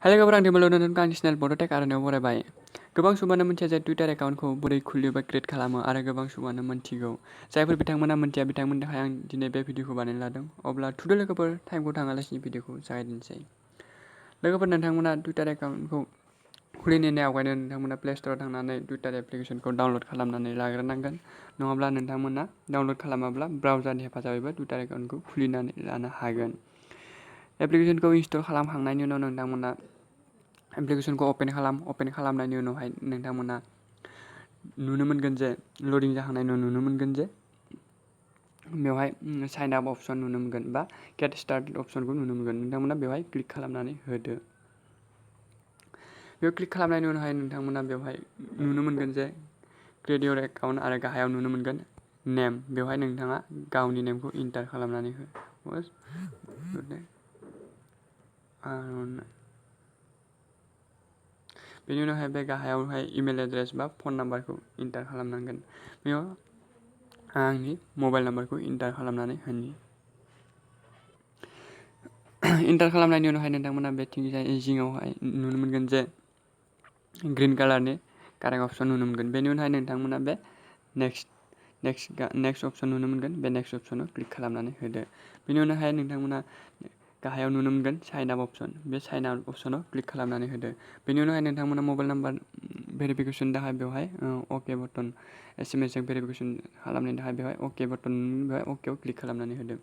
Hello लोगोफोर आं दिमोल नोंथांखौ आंनि चेनेल बड' टेक आर'नायाव बरायबाय। गोबां सुबुङानो मिथिया जे टुइटार एकाउन्टखौ बोरै खुलियो बा क्रिएट खालामो आरो गोबां सुबुङानो मिन्थिगौ। जायफोर बिथांमोना मिन्थिया बिथांमोननि थाखाय आं दिनै बे भिडिअखौ बानायनो लादों। अब्ला थुदो लोगोफोर टाइमखौ थाङालासिनो भिडिअखौ जागायदिनिसै। लोगोफोर नोंथांमोना टुइटार एकाउन्टखौ खुलिनायनि आवगायनो नोंथांमोना प्ले स्ट'राव थांनानै टुइटार एप्लिकेसनखौ डाउनल'ड खालामनानै लाग्रोनांगोन। नङाब्ला नोंथांमोना डाउनल'ड खालामाब्ला ब्राउजारनि हेफाजाबैबो टुइटार एकाउन्टखौ खुलिनानै लानो हागोन। एप्लिकेसनखौ इनस्टल खालामखांनायनि उनाव नोंथांमोना एप्लिकेसनखौ अपेन खालामनायनि उनावहाय नोंथांमोना नुनो मोनगोन जे लडिं जाखांनायनि उनाव नुनो मोनगोन जे बेवहाय साइन आप अपसन नुनो मोनगोन बा गेट स्टार्टेड अपसनखौ नुनो मोनगोन। नोंथांमोना बेवहाय क्लिक खालामनानै होदो। बेयाव क्लिक खालामनायनि उनावहाय नोंथांमोना बेवहाय नुनो मोनगोन जे क्रिएट इउर एकाउन्ट आरो गाहायाव नुनो मोनगोन नेम। बेवहाय नोंथाङा गावनि नेमखौ इन्टार खालामनानै हो। बेनि उनावहाय बे गाहायावहाय इमेल एड्रेस बा फन नाम्बारखौ इन्टार खालामनांगोन। बेयाव आंनि मबाइल नाम्बारखौ इन्टार खालामनानै होनि। इन्टार खालामनायनि उनावहाय नोंथांमोना बेथिंजाय जिङावहाय नुनो मोनगोन जे ग्रिन कालारनि कारेक्ट अपसन नुनो मोनगोन। बेनि उनावहाय नोंथांमोना बे नेक्स्ट अपसन नुनो मोनगोन। बे नेक्स्ट अपसनाव क्लिक खालामनानै होदो। बेनि उनावहाय नोंथांमोना गाहायाव नुनो मोनगोन साइन आप अपसन। बे साइन आप अपसनाव क्लिक खालामनानै होदो। बेनि उनावहाय नोंथांमोना मबाइल नाम्बार भेरिफिकेसननि थाखाय बेवहाय अके बटन एसएमएसजों भेरिफिकेसन खालामनायनि थाखाय बेवहाय अके बटन बेवहाय अकेआव क्लिक खालामनानै होदो।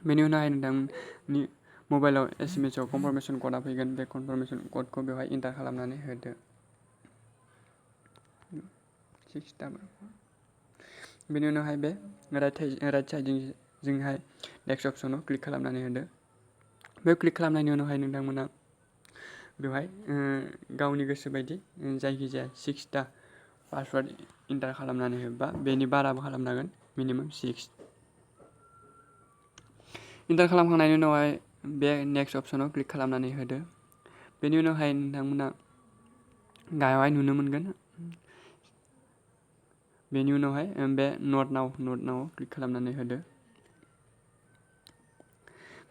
बेनि उनावहाय नोंथांनि मबाइलाव एसएमएसआव कनफार्मेसन क'डआ फैगोन। बे कनफार्मेसन क'डखौ बेवहाय इन्टार खालामनानै होदो। बेनि उनावहाय बे राइट साइडजोंहाय नेक्स्ट अपसनाव क्लिक खालामनानै होदो। बेयाव क्लिक खालामनायनि उनावहाय नोंथांमोना बेवहाय गावनि गोसो बायदि जायखिजाया 6टा पासवार्ड इन्टार खालामनानै हो बा बेनि बाराबो खालामनो हागोन मिनिमाम 6। इन्टार खालामखांनायनि उनावहाय बे नेक्स्ट अपसनाव क्लिक खालामनानै होदो। बेनि उनावहाय नोंथांमोना गाहायावहाय नुनो मोनगोन। बेनि उनावहाय बे नट नाव क्लिक खालामनानै होदो।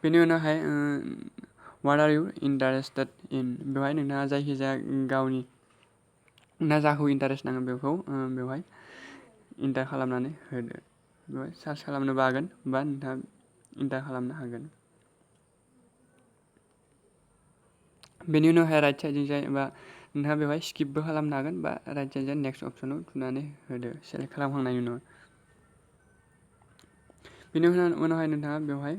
बेनि उनावहाय व्हाट आर इउ इन्टारेस्टेड इन बेवहाय नोंथाङा जायखिजाया गावनि जाखौ इन्टारेस्ट नाङो बेखौ बेवहाय इन्टार खालामनानै होदो। बेवहाय सार्च खालामनोबो हागोन बा नोंथाङा इन्टार खालामनो हागोन। बेनि उनावहाय राइट साइडजों बा नोंथाङा बेवहाय स्किपबो खालामनो हागोन बा राइट साइडजों नेक्स्ट अपसनाव थुनानै होदो सेलेक्ट खालामखांनायनि उनाव। बेनि उनावहाय नोंथाङा बेवहाय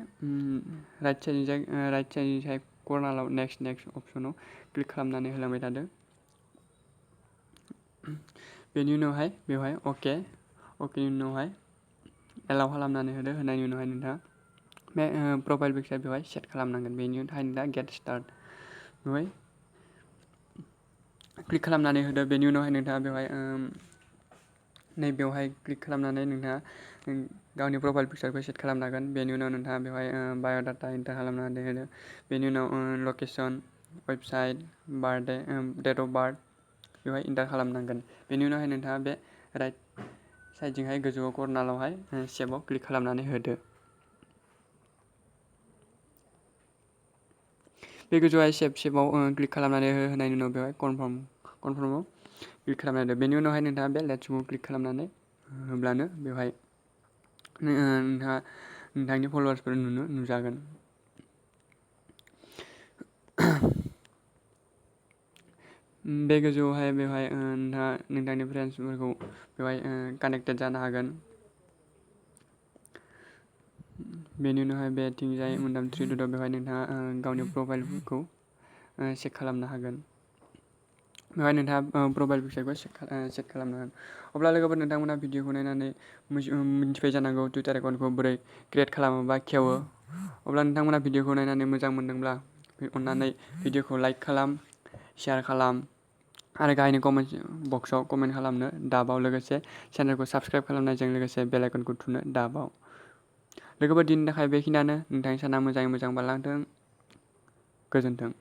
राइट साइडजों कर्नाराव नेक्स्ट अपसनाव क्लिक खालामनानै होलांबाय थादो। बेनि उनावहाय बेवहाय अकेनि उनावहाय एलाउ खालामनानै होदो। होनायनि उनावहाय नोंथाङा बे प्रफाइल पिकचार बेवहाय सेट खालामनांगोन। बेनि उनावहाय नोंथाङा गेट स्टार्ट बेवहाय क्लिक खालामनानै होदो। बेनि उनावहाय नोंथाङा बेवहाय नैबेवहाय क्लिक खालामनानै नोंथाङा गावनि प्रफाइल पिकचारखौ सेट खालामनो हागोन। बेनि उनाव नोंथाङा बेवहाय बाय'डाटा इन्टार खालामनानै होदो। बेनि उनाव location, website, birthday, date of birth बेवहाय इन्टार खालामनांगोन। बेनि उनावहाय नोंथाङा बे राइट साइडजोंहाय गोजौआव कर्नारावहाय सेभआव क्लिक खालामनानै होदो। बे गोजौआव सेभआव क्लिक खालामनानै होनायनि उनाव बेवहाय कनफार्माव क्लिक खालामनानै होदो। बेनि उनावहाय नोंथाङा बे लेट्स मुभ क्लिक खालामनानै होब्लानो बेवहाय नोंथाङा नोंथांनि फल'वार्सफोर नुजागोन। बे गोजौआवहाय बेवहाय नोंथाङा नोंथांनि फ्रेन्ड्सफोरखौ बेवहाय कानेक्टेड जानो हागोन। बेनि उनावहाय बेथिंजाय मोनथाम थ्रि डटआव बेवहाय नोंथाङा गावनि प्रफाइलखौ चेक खालामनो हागोन। बेवहाय नोंथाङा प्रफाइल पिकचारखौ सेट खालामनो हागोन। अब्ला लोगोफोर नोंथांमोना भिडिअखौ नायनानै मिन्थिबाय जानांगौ टुइटार एकाउन्टखौ बोरै क्रिएट खालामो बा खेवो। अब्ला नोंथांमोना भिडिअखौ नायनानै मोजां मोनदोंब्ला अननानै भिडिअखौ लाइक खालाम, शेयार खालाम आरो गाहायनि कमेन्ट बक्सआव कमेन्ट खालामनो दाबाव। लोगोसे चेनेलखौ साबस्क्राइब खालामनायजों लोगोसे बेल आइकनखौ थुनो दाबाव। लोगोफोर दिनैनि थाखाय बेखिनियानो। नोंथांनि साना मोजाङै मोजां बारलांथों। गोजोन्थों।